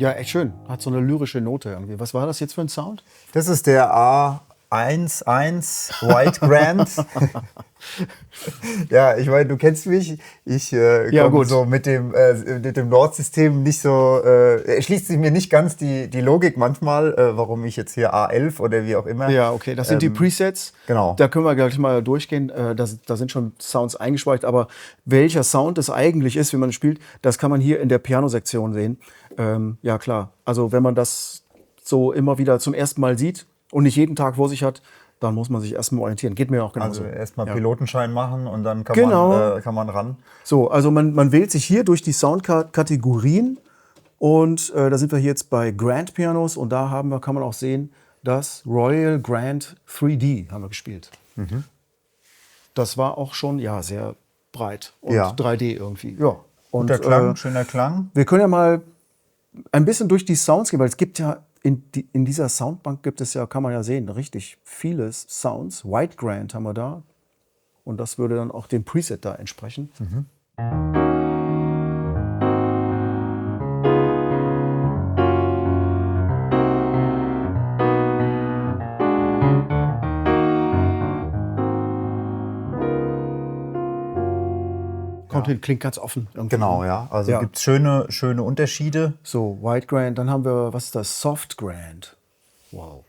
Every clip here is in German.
Ja, echt schön. Hat so eine lyrische Note irgendwie. Was war das jetzt für ein Sound? Das ist der A11 White Grand. Ja, ich meine, du kennst mich. Ich komme so mit dem Nord-System nicht so, erschließt sich mir nicht ganz die Logik manchmal, warum ich jetzt hier A11 oder wie auch immer. Ja, okay, das sind die Presets. Genau. Da können wir gleich mal durchgehen. Da sind schon Sounds eingespeichert, aber welcher Sound es eigentlich ist, wie man spielt, das kann man hier in der Piano-Sektion sehen. Ja, klar. Also wenn man das so immer wieder zum ersten Mal sieht und nicht jeden Tag vor sich hat, dann muss man sich erstmal orientieren. Geht mir auch genauso. Also erstmal Pilotenschein machen und dann kann man ran. So, also man wählt sich hier durch die Soundkategorien und da sind wir hier jetzt bei Grand Pianos und da kann man auch sehen, das Royal Grand 3D haben wir gespielt. Mhm. Das war auch schon sehr breit und 3D irgendwie. Ja. Und, guter Klang, schöner Klang. Wir können ja mal ein bisschen durch die Sounds gehen, weil es gibt ja in dieser Soundbank kann man ja sehen, richtig viele Sounds. White Grand haben wir da. Und das würde dann auch dem Preset da entsprechen. Mhm. Klingt ganz offen. Irgendwie. Genau, ja. Also gibt es schöne Unterschiede. So, White Grand, dann haben wir, was ist das? Soft Grand. Wow.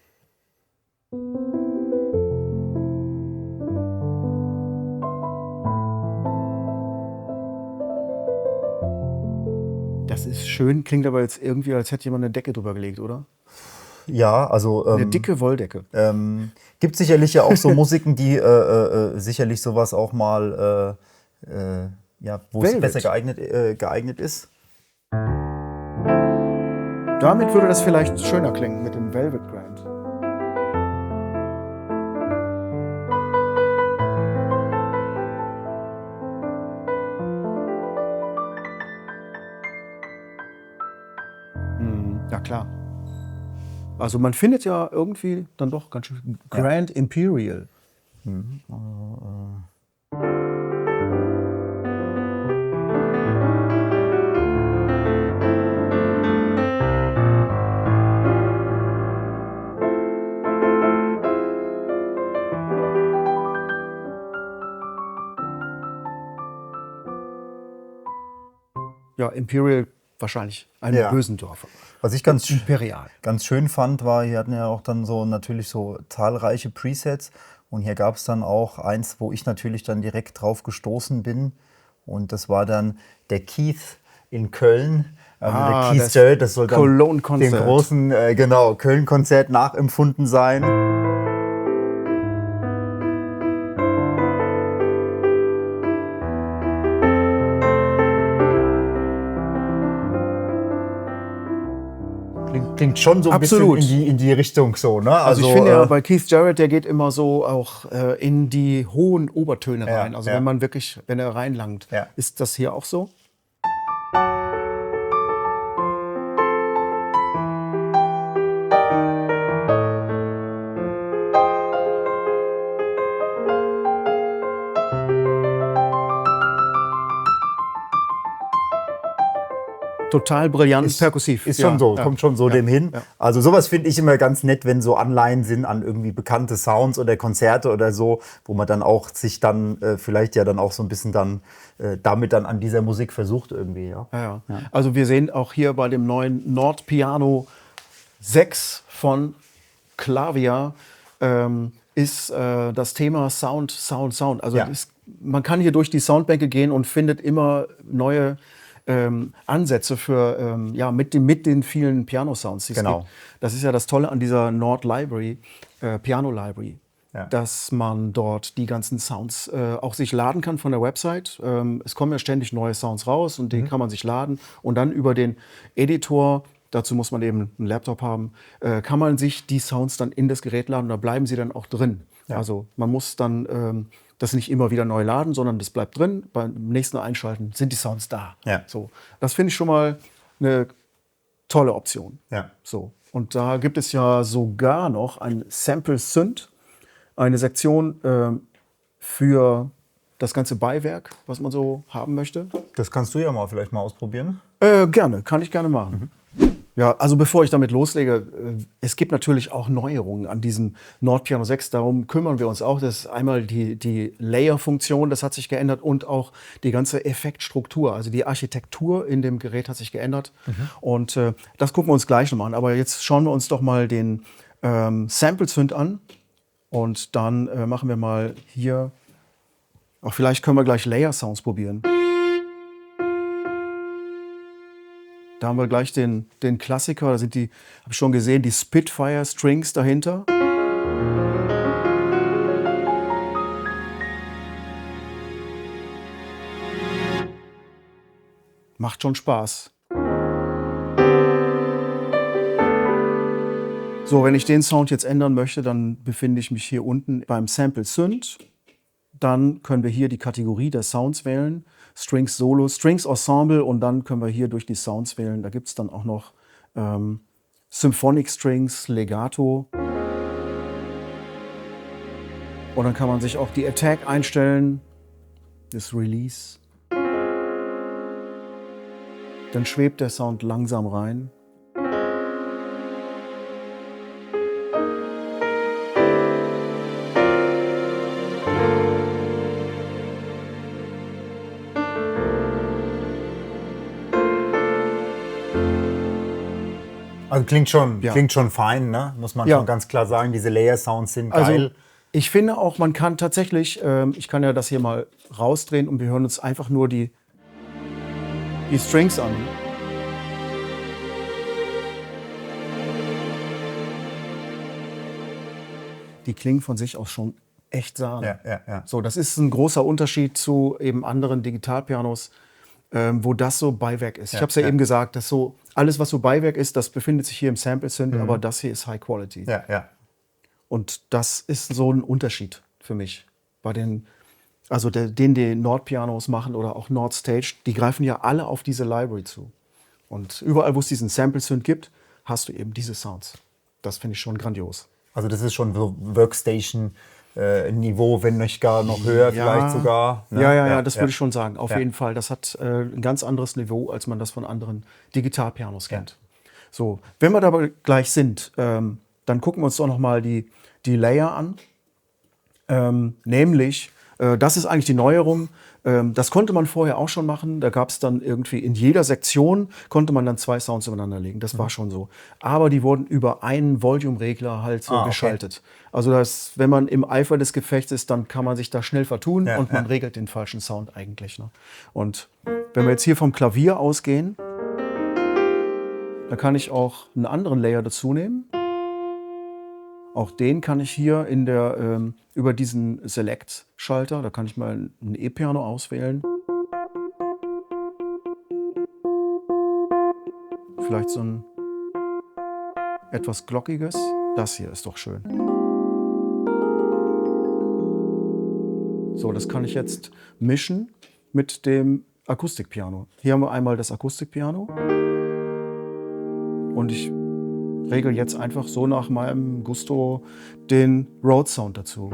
Das ist schön, klingt aber jetzt irgendwie, als hätte jemand eine Decke drüber gelegt, oder? Ja, also eine dicke Wolldecke. Gibt sicherlich ja auch so Musiken, die sicherlich sowas auch mal wo es besser geeignet ist. Damit würde das vielleicht schöner klingen mit dem Velvet Grand. Ja klar. Also man findet ja irgendwie dann doch ganz schön Grand Imperial. Mhm. Ja, Imperial wahrscheinlich ein Bösendorfer. Was ich ganz schön fand, war, hier hatten ja auch dann so natürlich so zahlreiche Presets und hier gab es dann auch eins, wo ich natürlich dann direkt drauf gestoßen bin und das war dann der Keith in Köln. Der Keith Jarrett, das soll dann dem großen Köln-Konzert nachempfunden sein. Klingt schon so ein bisschen in die Richtung so, ne? Also ich finde ja bei Keith Jarrett, der geht immer so auch in die hohen Obertöne rein. Also wenn er reinlangt. Ja. Ist das hier auch so? Total brillant, perkussiv. Ist schon so, kommt schon so dem hin. Ja. Also sowas finde ich immer ganz nett, wenn so Anleihen sind an irgendwie bekannte Sounds oder Konzerte oder so, wo man dann auch sich dann vielleicht ja dann auch so ein bisschen dann damit dann an dieser Musik versucht irgendwie. Ja. Also wir sehen auch hier bei dem neuen Nord Piano 6 von Clavia ist das Thema Sound. Also man kann hier durch die Soundbänke gehen und findet immer neue Ansätze für mit den vielen Piano-Sounds, die es gibt. Das ist ja das Tolle an dieser Nord Library, Piano Library, dass man dort die ganzen Sounds auch sich laden kann von der Website. Es kommen ja ständig neue Sounds raus und die kann man sich laden und dann über den Editor, dazu muss man eben einen Laptop haben, kann man sich die Sounds dann in das Gerät laden und da bleiben sie dann auch drin. Ja. Also man muss dann das nicht immer wieder neu laden, sondern das bleibt drin. Beim nächsten Einschalten sind die Sounds da. Ja. So, das finde ich schon mal eine tolle Option. Ja. So. Und da gibt es ja sogar noch ein Sample Synth, eine Sektion für das ganze Beiwerk, was man so haben möchte. Das kannst du ja vielleicht mal ausprobieren. Gerne, kann ich gerne machen. Ja, also bevor ich damit loslege, es gibt natürlich auch Neuerungen an diesem Nord Piano 6. Darum kümmern wir uns auch. Das ist einmal die Layer-Funktion, das hat sich geändert und auch die ganze Effektstruktur. Also die Architektur in dem Gerät hat sich geändert. Und das gucken wir uns gleich nochmal an. Aber jetzt schauen wir uns doch mal den Sample-Synth an. Und dann machen wir mal hier, auch vielleicht können wir gleich Layer-Sounds probieren. Da haben wir gleich den Klassiker, da sind die, habe ich schon gesehen, die Spitfire Strings dahinter. Macht schon Spaß. So, wenn ich den Sound jetzt ändern möchte, dann befinde ich mich hier unten beim Sample Synth. Dann können wir hier die Kategorie der Sounds wählen. Strings Solo, Strings Ensemble und dann können wir hier durch die Sounds wählen. Da gibt es dann auch noch Symphonic Strings, Legato. Und dann kann man sich auch die Attack einstellen, das Release. Dann schwebt der Sound langsam rein. Also klingt schon fein, ne? Muss man schon ganz klar sagen. Diese Layer-Sounds sind geil. Also ich finde auch, man kann tatsächlich, ich kann ja das hier mal rausdrehen und wir hören uns einfach nur die Strings an. Die klingen von sich aus schon echt Sahne. Ja. So, das ist ein großer Unterschied zu eben anderen Digitalpianos, wo das so Beiwerk ist. Ich habe es ja eben gesagt, dass so alles, was so Beiwerk ist, das befindet sich hier im Sample Synth, aber das hier ist High Quality. Ja. Und das ist so ein Unterschied für mich. Bei den, also die Nord-Pianos machen oder auch Nord Stage, die greifen ja alle auf diese Library zu. Und überall, wo es diesen Sample Synth gibt, hast du eben diese Sounds. Das finde ich schon grandios. Also das ist schon so Workstation Niveau, wenn nicht gar noch höher, vielleicht sogar. Ne? Ja, das würde ich schon sagen. Auf jeden Fall. Das hat ein ganz anderes Niveau, als man das von anderen Digitalpianos kennt. So, wenn wir dabei gleich sind, dann gucken wir uns doch noch mal die Layer an. Nämlich, das ist eigentlich die Neuerung. Das konnte man vorher auch schon machen. Da gab es dann irgendwie in jeder Sektion konnte man dann 2 Sounds übereinander legen. Das war schon so. Aber die wurden über einen Volume-Regler halt so geschaltet. Also wenn man im Eifer des Gefechts ist, dann kann man sich da schnell vertun und man regelt den falschen Sound eigentlich. Ne? Und wenn wir jetzt hier vom Klavier ausgehen, dann kann ich auch einen anderen Layer dazu nehmen. Auch den kann ich hier über diesen Select-Schalter, da kann ich mal ein E-Piano auswählen. Vielleicht so ein etwas glockiges. Das hier ist doch schön. So, das kann ich jetzt mischen mit dem Akustikpiano. Hier haben wir einmal das Akustikpiano. Und ich regel jetzt einfach so nach meinem Gusto den Rhodes Sound dazu.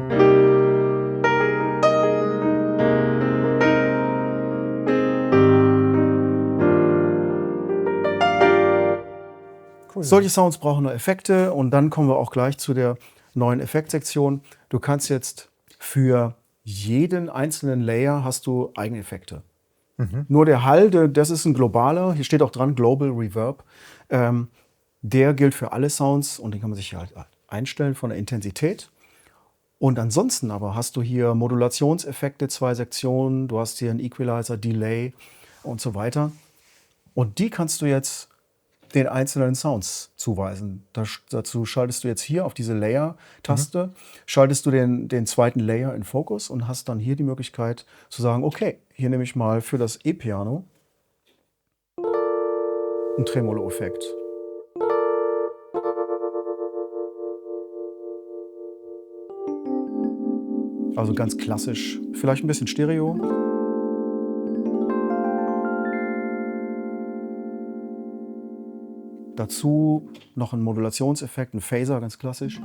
Cool. Solche Sounds brauchen nur Effekte und dann kommen wir auch gleich zu der neuen Effektsektion. Du kannst jetzt für jeden einzelnen Layer hast du eigene Effekte. Nur der Hall, das ist ein globaler, hier steht auch dran Global Reverb. Der gilt für alle Sounds und den kann man sich halt einstellen von der Intensität. Und ansonsten aber hast du hier Modulationseffekte, 2 Sektionen, du hast hier einen Equalizer, Delay und so weiter. Und die kannst du jetzt den einzelnen Sounds zuweisen. Dazu schaltest du jetzt hier auf diese Layer-Taste, schaltest du den zweiten Layer in Fokus und hast dann hier die Möglichkeit zu sagen, okay, hier nehme ich mal für das E-Piano einen Tremolo-Effekt. Also ganz klassisch, vielleicht ein bisschen Stereo. Dazu noch ein Modulationseffekt, ein Phaser, ganz klassisch.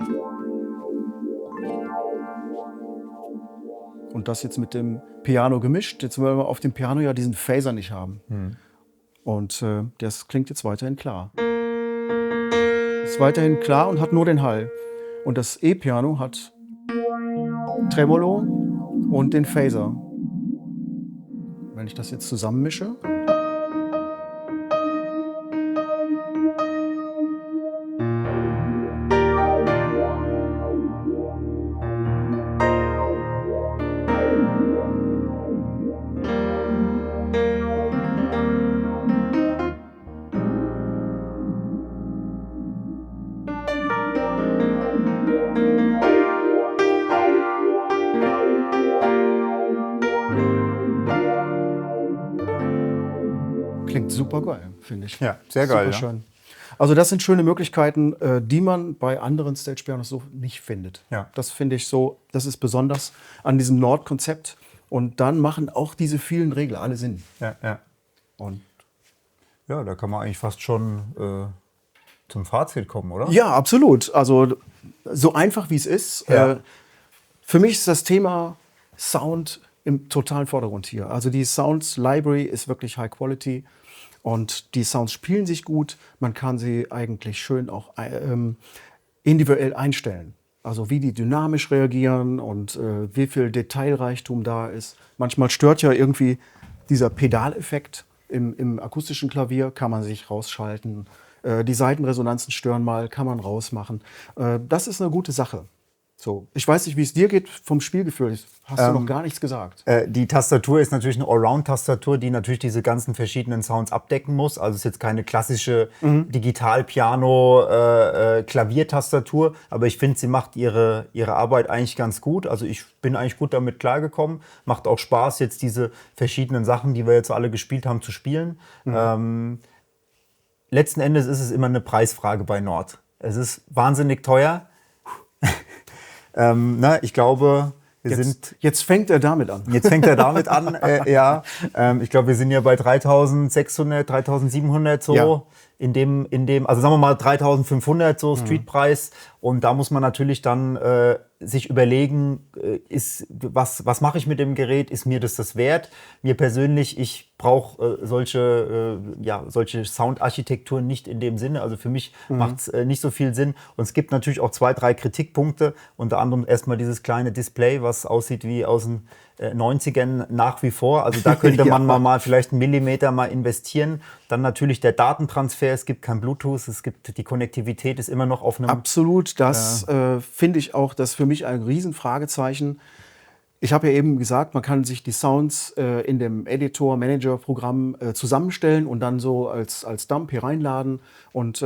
Und das jetzt mit dem Piano gemischt. Jetzt wollen wir auf dem Piano ja diesen Phaser nicht haben. Und das klingt jetzt weiterhin klar. ist weiterhin klar und hat nur den Hall. Und das E-Piano hat Tremolo und den Phaser. Wenn ich das jetzt zusammenmische. Klingt super geil, finde ich. Ja, sehr geil. Super schön. Also das sind schöne Möglichkeiten, die man bei anderen Stage-Pianos so nicht findet. Ja. Das finde ich so, das ist besonders an diesem Nord-Konzept. Und dann machen auch diese vielen Regler alle Sinn. Ja, ja. Und Ja, da kann man eigentlich fast schon zum Fazit kommen, oder? ja, absolut. Also so einfach wie es ist. Ja. Für mich ist das Thema Sound im totalen Vordergrund hier. Also die Sounds Library ist wirklich High Quality und die Sounds spielen sich gut. Man kann sie eigentlich schön auch individuell einstellen. Also wie die dynamisch reagieren und wie viel Detailreichtum da ist. Manchmal stört ja irgendwie dieser Pedaleffekt. Im akustischen Klavier kann man sich rausschalten. Die Saitenresonanzen stören mal, kann man rausmachen. Das ist eine gute Sache. So, ich weiß nicht, wie es dir geht vom Spielgefühl. Hast du noch gar nichts gesagt? Die Tastatur ist natürlich eine Allround-Tastatur, die natürlich diese ganzen verschiedenen Sounds abdecken muss. Also es ist jetzt keine klassische Digital-Piano-Klaviertastatur, aber ich finde, sie macht ihre Arbeit eigentlich ganz gut. Also ich bin eigentlich gut damit klargekommen. Macht auch Spaß, jetzt diese verschiedenen Sachen, die wir jetzt alle gespielt haben, zu spielen. Letzten Endes ist es immer eine Preisfrage bei Nord. Es ist wahnsinnig teuer. Ich glaube, Jetzt fängt er damit an. Jetzt fängt er damit an, ja. Ich glaube, wir sind ja bei 3.600, 3.700 so. Ja. In dem, also sagen wir mal 3.500 so Streetpreis. Und da muss man natürlich dann sich überlegen, was mache ich mit dem Gerät? Ist mir das wert? Mir persönlich, ich brauche solche Soundarchitekturen nicht in dem Sinne. Also für mich macht es nicht so viel Sinn. Und es gibt natürlich auch 2, 3 Kritikpunkte. Unter anderem erstmal dieses kleine Display, was aussieht wie aus den 90ern nach wie vor. Also da könnte man mal vielleicht einen Millimeter mal investieren. Dann natürlich der Datentransfer. Es gibt kein Bluetooth. Die Konnektivität ist immer noch auf einem... Absolut, das finde ich auch, das ist für mich ein Riesenfragezeichen. Ich habe ja eben gesagt, man kann sich die Sounds in dem Editor-Manager-Programm zusammenstellen und dann so als Dump hier reinladen. Und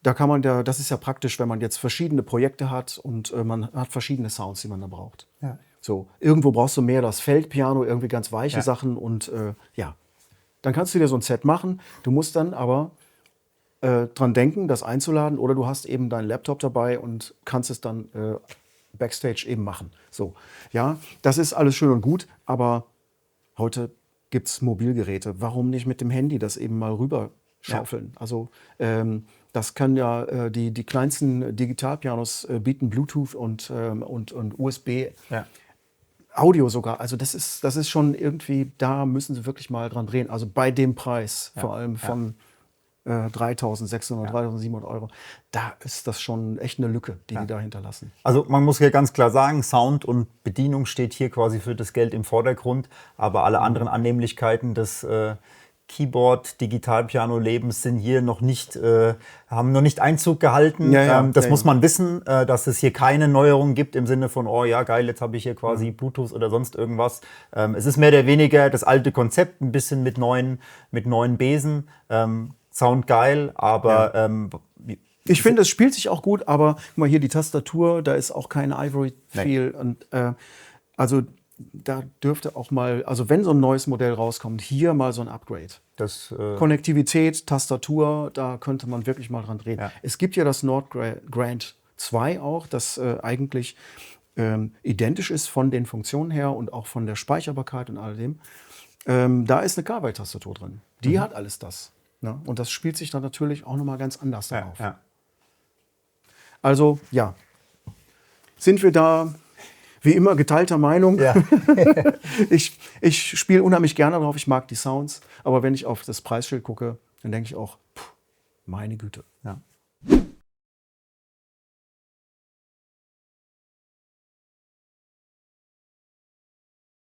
da kann man das ist ja praktisch, wenn man jetzt verschiedene Projekte hat und man hat verschiedene Sounds, die man da braucht. Ja. So, irgendwo brauchst du mehr das Feldpiano, irgendwie ganz weiche Sachen und dann kannst du dir so ein Set machen. Du musst dann aber dran denken, das einzuladen, oder du hast eben deinen Laptop dabei und kannst es dann Backstage eben machen. So, ja, das ist alles schön und gut, aber heute gibt es Mobilgeräte. Warum nicht mit dem Handy das eben mal rüber schaufeln? Ja. Also das können ja die kleinsten Digitalpianos bieten Bluetooth und USB. Ja. Audio sogar. Also das ist schon irgendwie, da müssen sie wirklich mal dran drehen. Also bei dem Preis, vor allem von 3.600, 3.700 Euro, da ist das schon echt eine Lücke, die da hinterlassen. Also man muss hier ganz klar sagen, Sound und Bedienung steht hier quasi für das Geld im Vordergrund, aber alle anderen Annehmlichkeiten des Keyboard-Digitalpiano-Lebens sind hier noch nicht, haben noch nicht Einzug gehalten. Das muss man wissen, dass es hier keine Neuerungen gibt im Sinne von, oh ja geil, jetzt habe ich hier quasi Bluetooth oder sonst irgendwas. Es ist mehr oder weniger das alte Konzept, ein bisschen mit neuen Besen. Sound geil, aber ich finde, es spielt sich auch gut, aber guck mal hier die Tastatur, da ist auch kein Ivory-Feel. Und also da dürfte auch mal, also wenn so ein neues Modell rauskommt, hier mal so ein Upgrade. Konnektivität, Tastatur, da könnte man wirklich mal dran drehen. Ja. Es gibt ja das Nord Grand 2 auch, das eigentlich identisch ist von den Funktionen her und auch von der Speicherbarkeit und all dem. Da ist eine Carvey-Tastatur drin. Die hat alles das. Ne? Und das spielt sich dann natürlich auch nochmal ganz anders darauf. Ja. Also, ja. Sind wir da wie immer geteilter Meinung? Ja. Ich spiele unheimlich gerne drauf, ich mag die Sounds. Aber wenn ich auf das Preisschild gucke, dann denke ich auch, meine Güte. Ja.